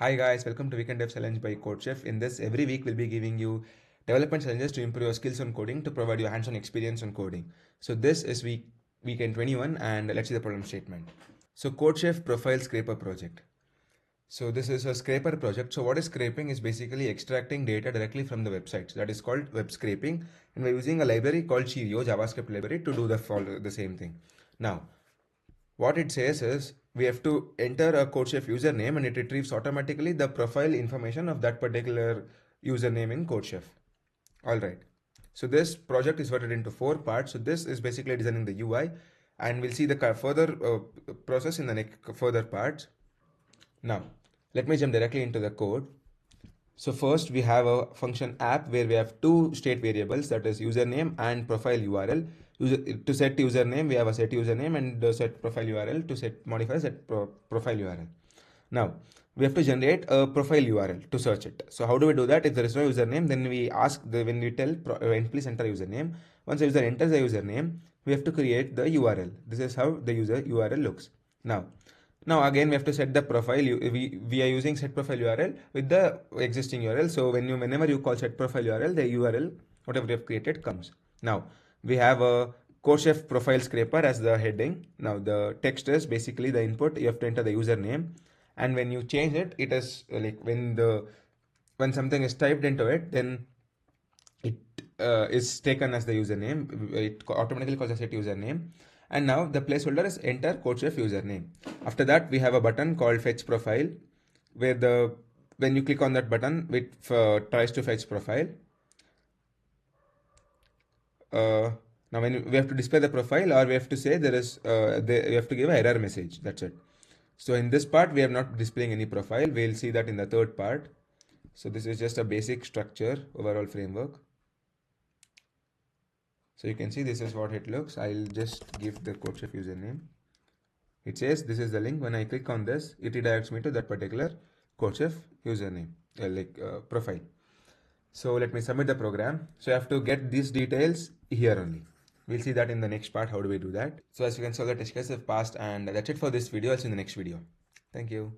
Hi guys, welcome to Weekend Dev Challenge by CodeChef. In this, every week we'll be giving you development challenges to improve your skills on coding to provide you hands-on experience on coding. So this is weekend 21 and let's see the problem statement. So CodeChef Profile Scraper project. So this is a scraper project. So what is scraping is basically extracting data directly from the website. That is called web scraping. And we're using a library called Cheerio, JavaScript library to do the same thing. Now, what it says is we have to enter a CodeChef username and it retrieves automatically the profile information of that particular username in CodeChef. All right. So this project is divided into 4 parts. So this is basically designing the UI, and we'll see the further process in the next further parts. Now, let me jump directly into the code. So first we have a function app where we have two state variables, that is username and profile URL. To set username, we have a set username, and set profile URL to modify set profile URL. Now we have to generate a profile URL to search it. So how do we do that? If there is no username, then we ask when we tell please enter username. Once the user enters the username, we have to create the URL. This is how the user URL looks. Now again we have to set the profile. We are using set profile URL with the existing URL. So whenever you call set profile URL, the URL whatever we have created comes. Now we have a CodeChef Profile Scraper as the heading. Now the text is basically the input. You have to enter the username, and when you change it, it is like when something is typed into it, then it is taken as the username. It automatically calls a set username. And now the placeholder is enter CodeChef username. After that, we have a button called fetch profile, where when you click on that button, it tries to fetch profile. Now when we have to display the profile, or we have to say we have to give an error message. That's it. So in this part, we are not displaying any profile. We'll see that in the third part. So this is just a basic structure, overall framework. So you can see this is what it looks. I'll just give the CodeChef username. It says this is the link. When I click on this, it redirects me to that particular CodeChef username, profile. So let me submit the program. So I have to get these details here only. We'll see that in the next part. How do we do that? So as you can see, the test cases have passed, and that's it for this video. I'll see you in the next video. Thank you.